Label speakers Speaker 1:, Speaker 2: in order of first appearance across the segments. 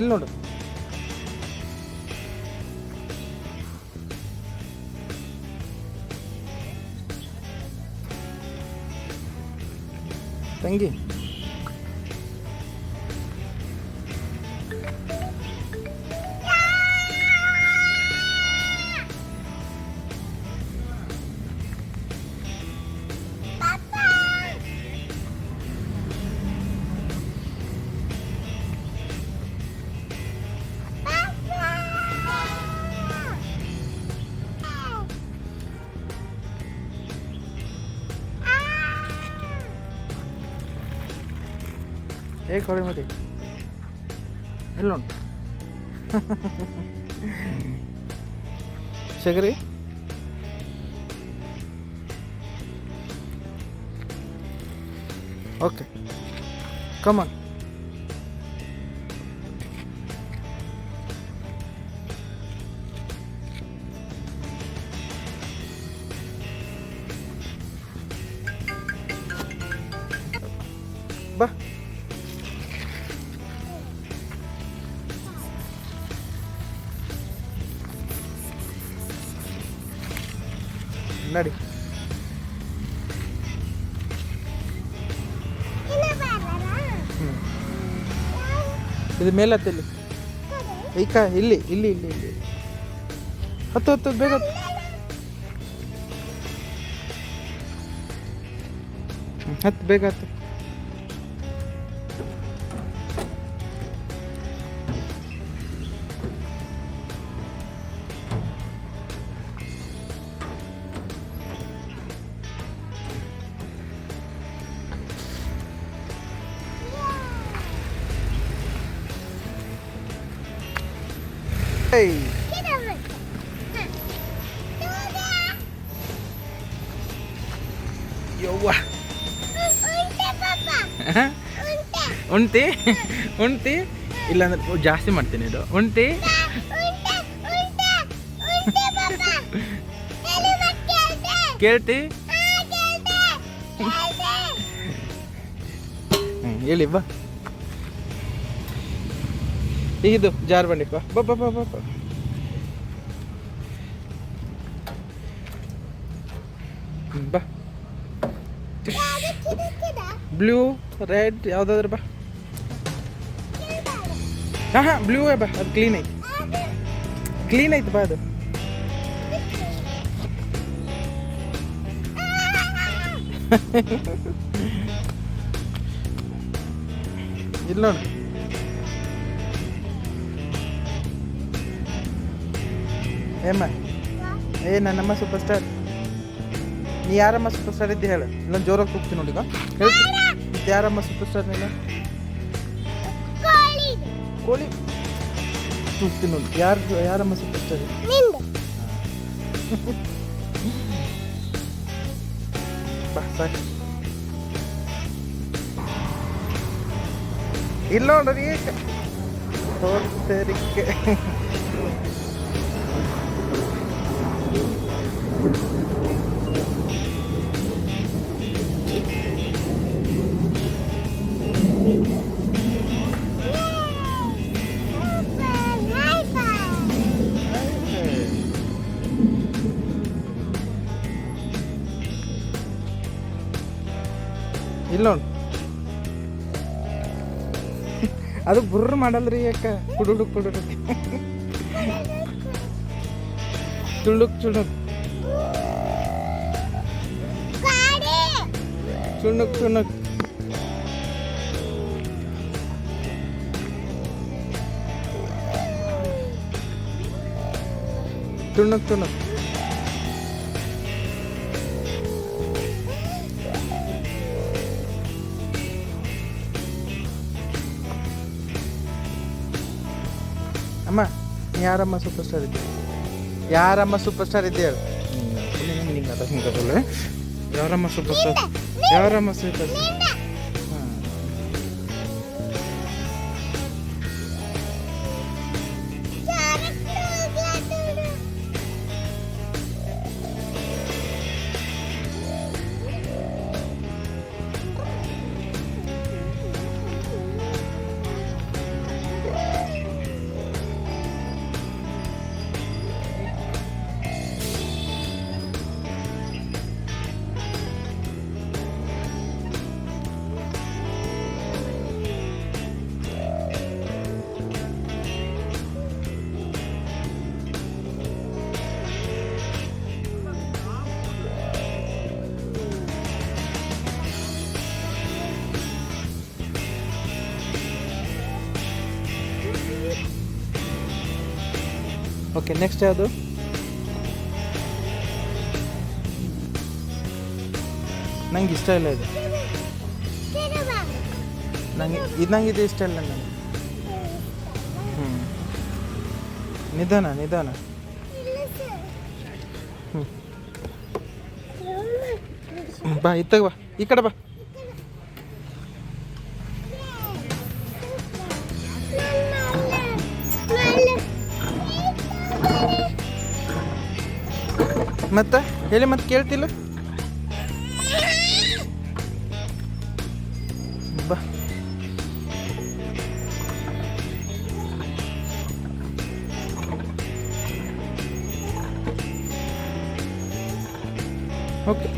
Speaker 1: ಇಲ್ಲಿ ನೋಡು. ತಂಗಿ ಹೇಗೆ ಕೊಳೆ ಮಾಡಿ ಎಲ್ಲ ಉಂಟು ಶಗರಿ. Okay come on. ಬಾ ನಡಿ. ಇದು ಮೇಲೆ ಹತ್ತಲ್ಲಿ ಈಕ ಇಲ್ಲಿ ಇಲ್ಲಿ ಇಲ್ಲಿ ಇಲ್ಲಿ ಹತ್ತು ಹತ್ತು ಬೇಗ ಹತ್ತು ಬೇಗ ಹತ್ತು. ಯವ್ವ ಉಣ್ತಿ ಉಣ್ತಿ ಇಲ್ಲಾಂದ್ರೆ ಜಾಸ್ತಿ ಮಾಡ್ತೀನಿ. ಇದು ಉಣ್ತಿ ಕೇಳ್ತಿ ಹೇಳಿ ಬಾ. ಇದು ಜಾರ್ಬಂಡಿ ಬಾ ಬಾ ಬಾ ಬಾ ಬಾ. ಬಾ ಬ್ಲೂ ರೆಡ್ ಯಾವುದಾದ್ರು ಬಾ. ಹಾಂ ಬ್ಲೂ ಬಾ, ಅದು ಕ್ಲೀನ್ ಐತಿ ಕ್ಲೀನ್ ಐತಿ ಬಾ. ಅದು ಇಲ್ಲಿ ನೋಡು. ಏಮ್ಮ ನನ್ನಮ್ಮ ಸೂಪರ್ ಸ್ಟಾರ್. ನೀ ಯಾರಮ್ಮ ಸೂಪರ್ ಸ್ಟಾರ್ ಇದ್ದೆ ಹೇಳು. ಇಲ್ಲೊಂದು ಜೋರಾಗಿ ಕೂಗ್ತೀನಿ ನೋಡಿ. ಈಗ ಹೇಳ್ತೀನಿ ಯಾರಮ್ಮ ಸೂಪರ್ ಸ್ಟಾರ್ ನೀನು? ಕೋಳಿ ಕೂಗ್ತೀನಿ ನೋಡಿ. ಯಾರಮ್ಮ ಸೂಪರ್ ಸ್ಟಾರ್? ಬಾ ಸಾಕು. ಇಲ್ಲ ನೋಡ್ರಿ ತೋರಿಕೆ ಇಲ್ಲ ನೋಡು. ಅದು ಬುರ್ರ ಮಾಡಲ್ರಿ ಯಾಕ ಕುಡುಡುಕ್ ಕುಡುಡುಕ್ ಚುಳುಕ್ ಚುಳುಕ್ ಚುಣುಕ್ ಚುಣುಕ್. ಚುಣುಕ್ ಚುಣುಕ್. ಅಮ್ಮ ಯಾರಮ್ಮ ಸೂಪರ್ ಸ್ಟಾರ್ ಇದ್ದೆ? ಯಾರಮ್ಮ ಸೂಪರ್ ಸ್ಟಾರ್ ಇದ್ದೆ ಹೇಳು. ನಿಂಗೆ ಅದ ಹಿಂಗೆ ಅದಲ್ಲ. ಯಾರಮ್ಮ ಸೂಪರ್ ಸ್ಟಾರ್? ಯಾರಮ್ಮ ಸೂಪರ್ ಸ್ಟಾರ್? ಹಾಂ ಓಕೆ ನೆಕ್ಸ್ಟ್ ಯಾವುದು? ನಂಗೆ ಇಷ್ಟ ಇಲ್ಲ ಇದು. ನಂಗೆ ಇದು ಇಷ್ಟ ಇಲ್ಲ ನನಗೆ. ನಿಧಾನ ನಿಧಾನ. ಬಾ ಇತ್ತಾಗ ಬಾ, ಈ ಕಡೆ ಬಾ. ಮತ್ತೆ ಹೇಳಿ, ಮತ್ತೆ ಕೇಳ್ತಿಲ್ಲ. ಬಾ ಓಕೆ.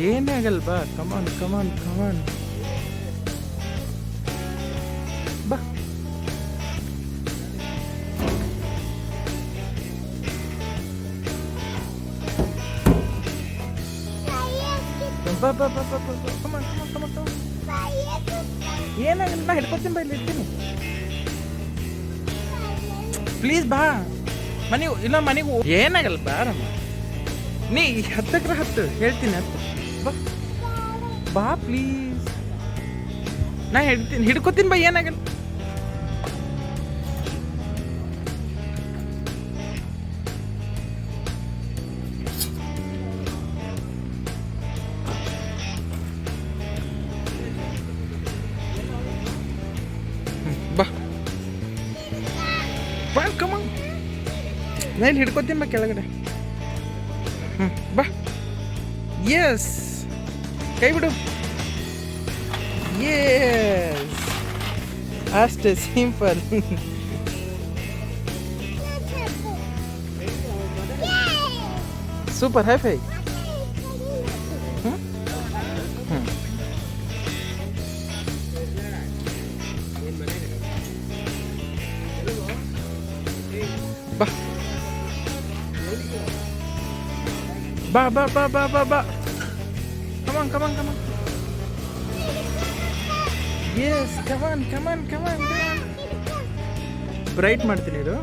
Speaker 1: ಏನೇ ಆಗಲ್ಲ, ಬಾ. ಕಮಾನ್ ಕಮಾನ್ ಕಮಾನ್ ಬಾ. ಬಾ ಬಾ ಬಾ ಬಾ ಬಾ ಕಮಾನ್ ಕಮಾನ್ ಕಮಾನ್ ಕಮಾನ್. ಏನಾಗಲ್ಲ, ನಾ ಹಿಡ್ಕೊತೀನಿ, ಬಾ, ಇಲ್ಲಿ ಇರ್ತೀನಿ. ಪ್ಲೀಸ್ ಬಾ. ಮನೆಗೆ ಇಲ್ಲ, ಮನೆಗೆ ಏನಾಗಲ್ಲ, ಬಾರಮ್ಮ. ನೀ ಹತ್ತಕ್ರ ಹತ್ತು, ಹೇಳ್ತೀನಿ, ಹತ್ತು. ಬಾ ಬಾ ಪ್ಲೀಸ್. ನಾ ಹಿಡ್ಕೊತೀನಿ, ಬಾ, ಏನಾಗಲ್ಲ. ಬಾ ಬಾ ಕಮಾನ್. ನಾ ಇಲ್ಲಿ ಹಿಡ್ಕೊತೀನಿ, ಬಾ ಕೆಳಗಡೆ. ಬಾ. ಎಸ್, ಕೈ ಬಿಡು. ಎಸ್, ಅಷ್ಟೇ ಸಿಂಪಲ್. Super, high five. ಬಾ ಬಾ ಬಾ ಬಾ ಬಾ ಬಾ. ಕಮಾನ್ ಕಮಾನ್ ಕಮಾನ್. ಎಸ್, ಕಮಾನ್ ಕಮಾನ್ ಕಮಾನ್ ಕಮಾನ್. ಬ್ರೈಟ್ ಮಾಡ್ತೀನಿ ಇದು.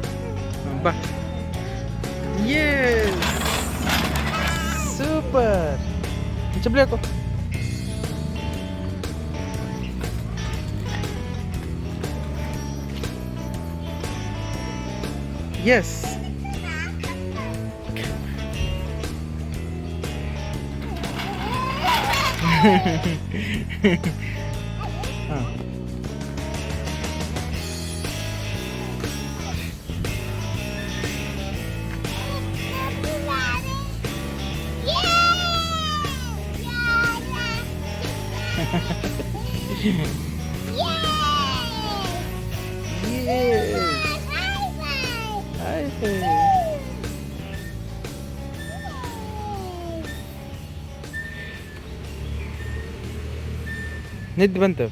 Speaker 1: ಬಾ. Yes, super. ಚಪ್ಪಲಿ ಹಾಕೋ. ಎಸ್. ನಿದ್ದೆ ಬಂತು.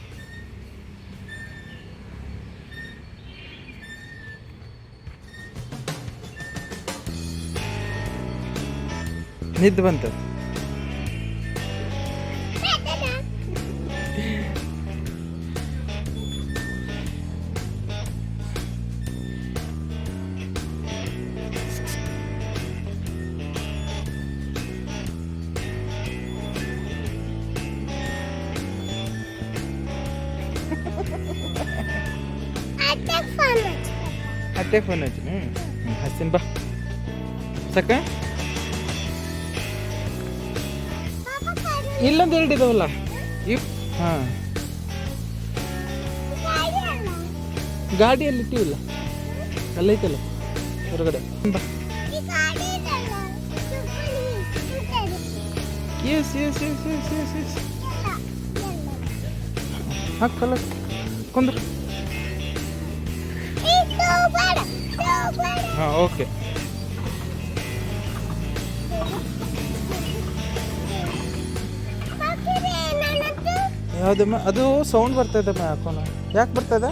Speaker 1: ನಿದ್ದೆ ಬಂತು. ಅತ್ತೆ ಫೋನ್ ಹಚ್ಚಿ. ಹಚ್ತೀನಿ, ಬಾ. ಸಾಕ? ಇಲ್ಲೊಂದು ಎರಡು ಇದಾವಲ್ಲ. ಹಾಂ, ಗಾಡಿಯಲ್ಲಿ ಇಟ್ಟಿವಿಲ್ಲ, ಅಲ್ಲೈತಲ್ಲ ಹೊರಗಡೆ. ಬಾ. Yes yes yes yes yes yes. ಹಾಕಲ್ಲ, ಕೊಂದ್ರು. ಹಾಂ, ಓಕೆ. ಯಾವುದಮ್ಮ ಅದು? ಸೌಂಡ್ ಬರ್ತದಮ್ಮ. ಹಾಕೋಣ. ಯಾಕೆ ಬರ್ತದ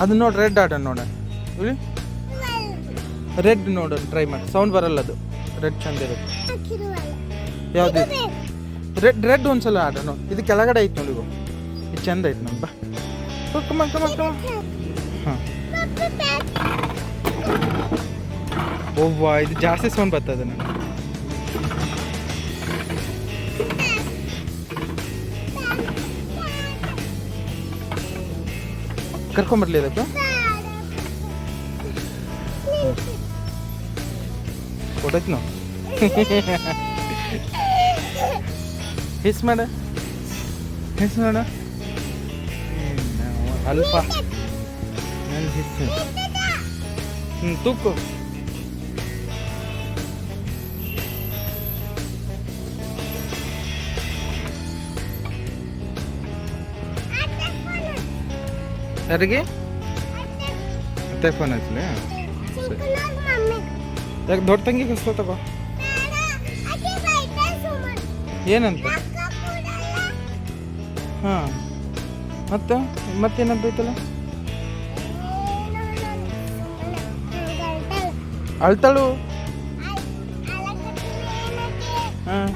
Speaker 1: ಅದು? ನೋಡಿ, ರೆಡ್ ಆಟ ನೋಡ. ರೆಡ್ ನೋಡು ಟ್ರೈ ಮಾಡಿ, ಸೌಂಡ್ ಬರಲ್ಲ ಅದು. ರೆಡ್ ಚಂದ ಇರುತ್ತೆ. ಯಾವುದು ರೆಡ್ ಒಂದ್ಸಲ ಆಡೋಣ. ಇದು ಕೆಳಗಡೆ ಐತೆ ನೋಡಿ, ಇದು ಚಂದ ಐತೆ ನಮ್ಮ. ಬಾ ಕಮ ಕಮ ಕಮ. ಹಾಂ ಓವ್ವ, ಇದು ಜಾಸ್ತಿ ಸೌಂಡ್ ಬರ್ತದೆ ನನಗೆ. ಕರ್ಕೊಂಬರ್ಲಿ ಅದಕ್ಕೆ. ಕೊಡಕ್ ನಾವು ಹಿಸ್ ಮಾಡ, ಹಿಸ್ ಮಾಡ. ಅಲ್ಪ ನನ್ನ ಹಿಸ್. ತೂಕು. ಯಾರಿಗೆ ಮತ್ತೆ ಫೋನ್ ಹಚ್ಚಲಿ? ಯಾಕೆ ದೊಡ್ಡ ತಂಗಿ ಕಸ್ಕೊ ತಗೋ. ಏನಂತ? ಹಾಂ ಮತ್ತೇನಂತ ಐತಲ್ಲ? ಅಳ್ತಾಳು. ಹಾಂ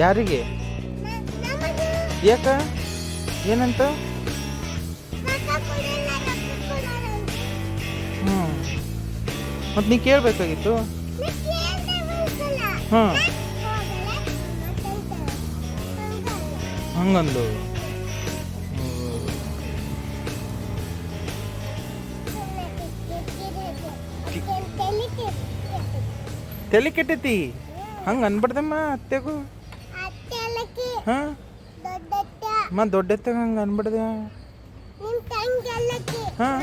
Speaker 1: ಯಾರಿಗೆ? ಯಾಕ ಏನಂತ? ಹ್ಞೂ ಮತ್ತು ನೀ ಕೇಳಬೇಕಾಗಿತ್ತು. ಹಾಂ ಹಂಗಂದು. ತಲೆ ಕೆಟ್ಟೈತಿ ಹಂಗೆ ಅನ್ಬಾರ್ದಮ್ಮ ಅತ್ತೆಗೂ. ಹಾಂ ಮತ್ತು ದೊಡ್ಡತ್ತೆ ಹಂಗೆ ಅನ್ಬಾರ್ದ. ಹಾಂ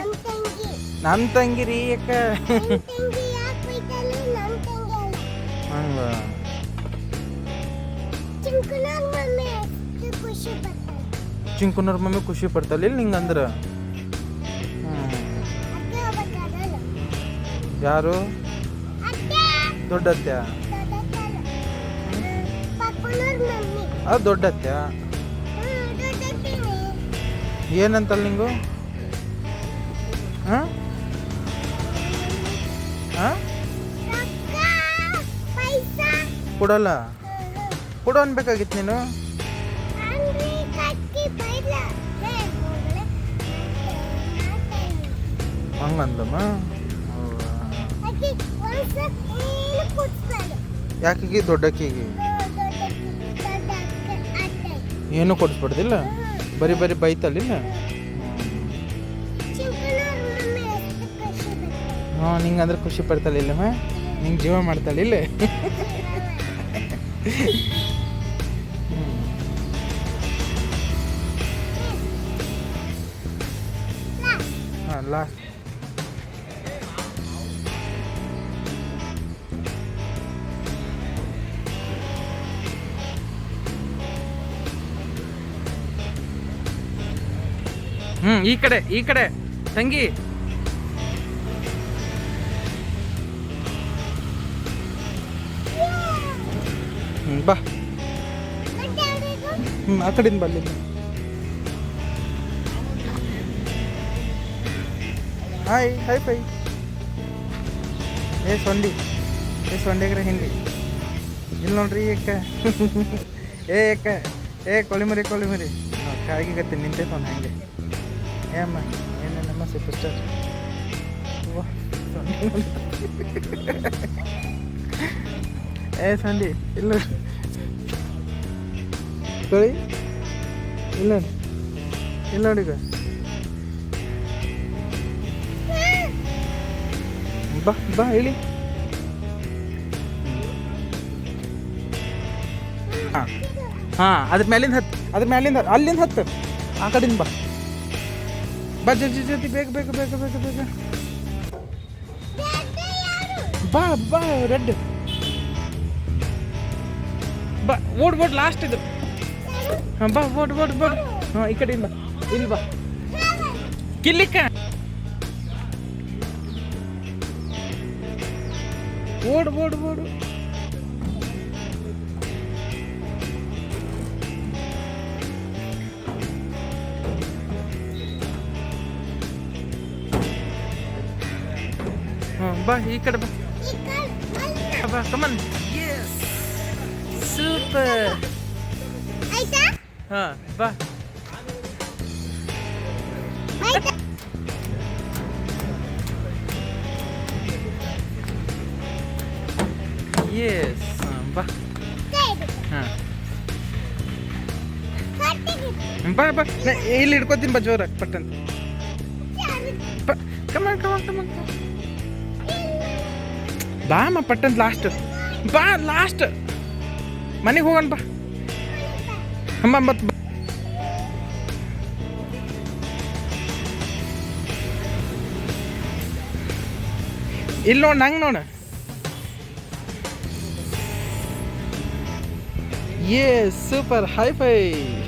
Speaker 1: ನಮ್ಮ ತಂಗಿ ರೀ. ಯಾಕ ಹಂಗ? ಚಿಂಕುನವ್ರ ಮಮ್ಮಿ ಖುಷಿ ಪಡ್ತಾಳೆ ಇಲ್ಲಿ ನಿಂಗಂದ್ರೆ. ಯಾರು? ದೊಡ್ಡತ್ಯ? ಅದು ದೊಡ್ಡತ್ಯ. ಏನಂತಲ್ಲ ನಿಂಗು? ಹಾಂ ಹಾಂ ಕೊಡಲ್ಲ ಕೊಡು ಅನ್ಬೇಕಾಗಿತ್ತು ನೀನು. ಹಂಗಂದಮ್ಮ. ಯಾಕೆ ದೊಡ್ಡಕ್ಕಿಗೆ ಏನು ಕೊಡಿಸ್ಬಾರ್ದಿಲ್ಲ? ಬರೀ ಬೈತಲ್ಲಿಲ್ಲ? ಹಾಂ ನಿಂಗೆ ಅಂದ್ರೆ ಖುಷಿ ಪಡ್ತಾಳಿಲ್ಲ? ನಿಂಗೆ ಜೀವ ಮಾಡ್ತಾಳಿಲ್ಲ? ಹಾಂ ಲಾಸ್ಟ್. ಈ ಕಡೆ ತಂಗಿ. ಬಾ ಆ ಕಡೆಯಿಂದ ಬಲ್ಲಿ. Hi hi pi. ಸೊಂಡಿಗ್ರೆ ಹಿಂಡಿ ಇಲ್ಲಿ ನೋಡ್ರಿ. ಕೊಳಿಮರಿ ಕಾಯಿಗತ್ತೀನಿ ನಿಂತೈತವನು ಹಂಗೆ. ಅಮ್ಮ ಏನೇನಮ್ಮ ಸೂಪರ್ ಸ್ಟಾರ್. ಸಂಡಿ ಇಲ್ಲ ಕೊಳಿ ಇಲ್ಲ ನೋಡಿಗ. ಬಾ ಹೇಳಿ. ಹಾಂ ಅದ್ರ ಮೇಲಿಂದ ಅಲ್ಲಿಂದ ಹತ್ತು. ಆ ಕಡೆಯಿಂದ ಬಾ ಜಲ್ದಿ ಬೇಗ ಬಾ ರೆಡ್. ಬಾ ಓಡ್ ಲಾಸ್ಟ್ ಇದು. ಹಾಂ ಬಾ ಓಡ್. ಹಾಂ ಈ ಕಡೆಯಿಂದ ಇಲ್ಲಿ ಬಾ. ಕಿಲ್ಲಿಕ್ಕ ಓಡು. ಹಾಂ ಬಾ ಈ ಕಡೆ ಬಾ ಬಾ ಕಮನ್ ಸೂಪರ್ ಹಾಂ ಬಾ ಎಸ್ ಬಾ ಹಾಂ ಬಾ ಬಾ ಇಲ್ಲಿ ಹಿಡ್ಕೋತೀನಿ ಬಾ ಜೋರಾಗಿ ಪಟ್ಟಂತ ಬಾ ಕಮನ್ ಕಮನ್ ಕಮನ್ ಬಾ ಅಮ್ಮ ಪಟ್ಟಂತ ಲಾಸ್ಟ್ ಬಾ ಲಾಸ್ಟ್ ಮನೆಗೆ ಹೋಗೋಣ ಬಾ ಅಮ್ಮ ಮತ್ತೆ ಇಲ್ಲಿ ನೋಡು ನಂಗೆ ನೋಡು Yes, super high five.